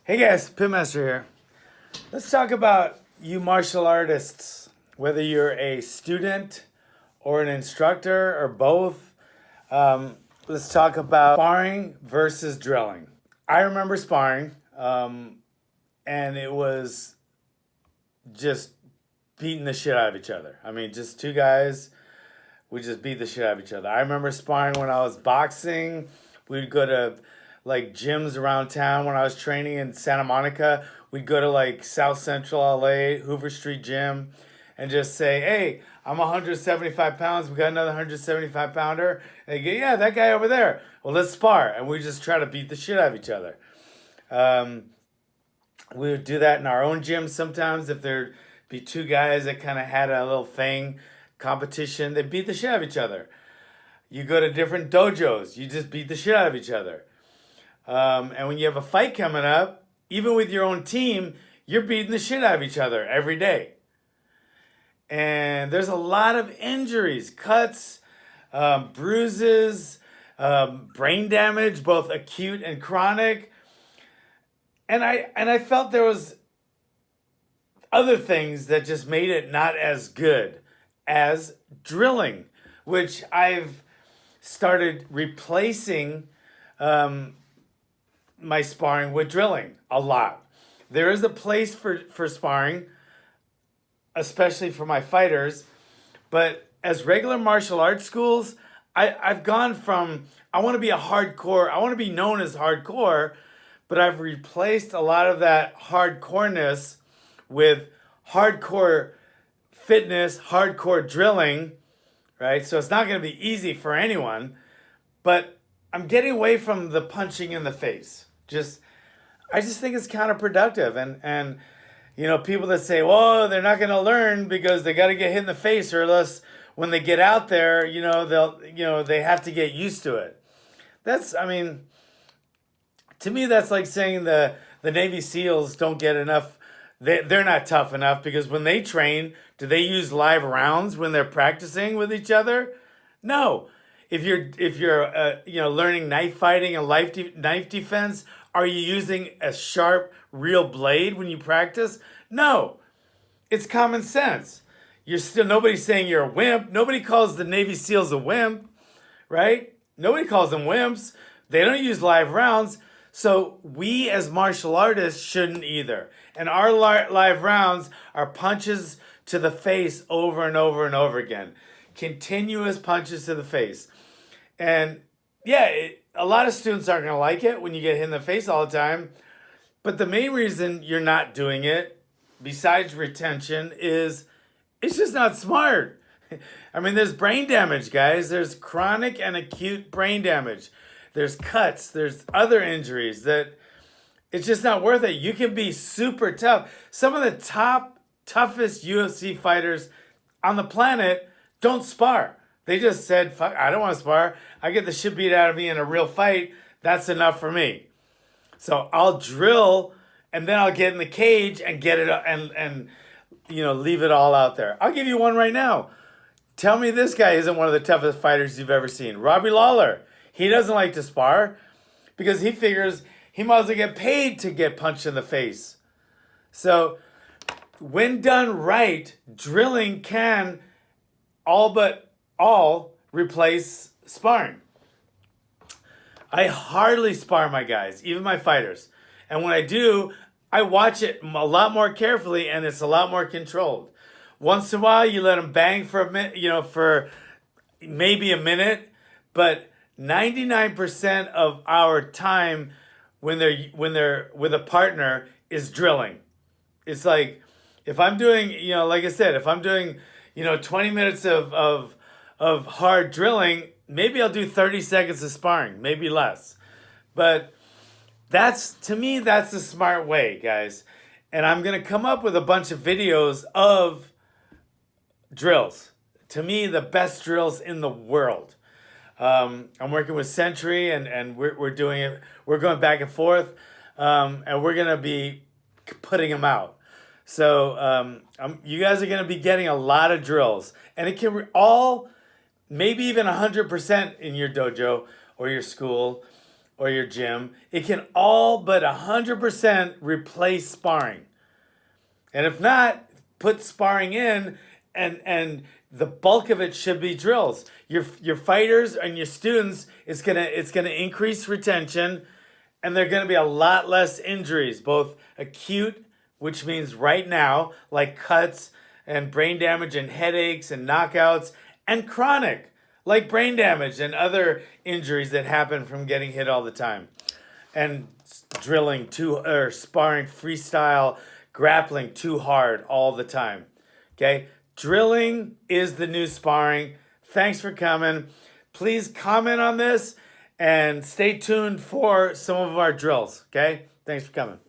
Hey guys, Pitmaster here. Let's talk about you martial artists, whether you're a student or an instructor or both. Let's talk about sparring versus drilling. I remember sparring, and it was just beating the shit out of each other. I mean, just two guys, we just beat the shit out of each other. I remember sparring when I was boxing. We'd go to like gyms around town when I was training in Santa Monica. We'd go to like South Central LA, Hoover Street Gym, and just say, hey, I'm 175 pounds. We got another 175 pounder. And they go, yeah, that guy over there. Well, let's spar. And we just try to beat the shit out of each other. We would do that in our own gym sometimes if there'd be two guys that kind of had a little thing, competition. They beat the shit out of each other. You go to different dojos, you just beat the shit out of each other. And when you have a fight coming up, even with your own team, you're beating the shit out of each other every day. And there's a lot of injuries, cuts, bruises, brain damage, both acute and chronic. And I felt there was other things that just made it not as good as drilling, which I've started replacing my sparring with drilling a lot. There is a place for sparring, especially for my fighters, but as regular martial arts schools, I've gone from, I want to be I want to be known as hardcore, but I've replaced a lot of that hardcoreness with hardcore fitness, hardcore drilling, right? So it's not going to be easy for anyone, but I'm getting away from the punching in the face. I just think it's counterproductive, and people that say, well, they're not going to learn because they got to get hit in the face, or else when they get out there, they have to get used to it. To me, that's like saying the Navy SEALs don't get enough. They're not tough enough because when they train, do they use live rounds when they're practicing with each other? No. If you're learning knife fighting and knife defense, are you using a sharp, real blade when you practice? No. It's common sense. Nobody's saying you're a wimp. Nobody calls the Navy SEALs a wimp, right? Nobody calls them wimps. They don't use live rounds. So we as martial artists shouldn't either. And our live rounds are punches to the face over and over and over again. Continuous punches to the face. And yeah, a lot of students aren't going to like it when you get hit in the face all the time. But the main reason you're not doing it, besides retention, is it's just not smart. I mean, there's brain damage, guys. There's chronic and acute brain damage. There's cuts. There's other injuries that it's just not worth it. You can be super tough. Some of the toughest UFC fighters on the planet don't spar. They just said, fuck, I don't want to spar. I get the shit beat out of me in a real fight. That's enough for me. So I'll drill, and then I'll get in the cage and get it and leave it all out there. I'll give you one right now. Tell me this guy isn't one of the toughest fighters you've ever seen. Robbie Lawler. He doesn't like to spar because he figures he might as well get paid to get punched in the face. So when done right, drilling can all replace sparring. I hardly spar my guys, even my fighters. And when I do, I watch it a lot more carefully, and it's a lot more controlled. Once in a while, you let them bang for a minute, for maybe a minute, but 99% of our time when they're with a partner is drilling. It's like if I'm doing, like I said, if I'm doing, 20 minutes of hard drilling, maybe I'll do 30 seconds of sparring, maybe less. But to me, that's the smart way, guys. And I'm going to come up with a bunch of videos of drills. To me, the best drills in the world. I'm working with Century, and we're doing it. We're going back and forth, and we're going to be putting them out. So you guys are going to be getting a lot of drills. And it can all, maybe even 100% in your dojo or your school or your gym, it can all but 100% replace sparring. And if not, put sparring in, and the bulk of it should be drills. Your fighters and your students, it's gonna increase retention, and there are gonna be a lot less injuries, both acute, which means right now, like cuts and brain damage and headaches and knockouts, and chronic, like brain damage and other injuries that happen from getting hit all the time. And drilling too, or sparring, freestyle, grappling too hard all the time. Okay? Drilling is the new sparring. Thanks for coming. Please comment on this and stay tuned for some of our drills. Okay? Thanks for coming.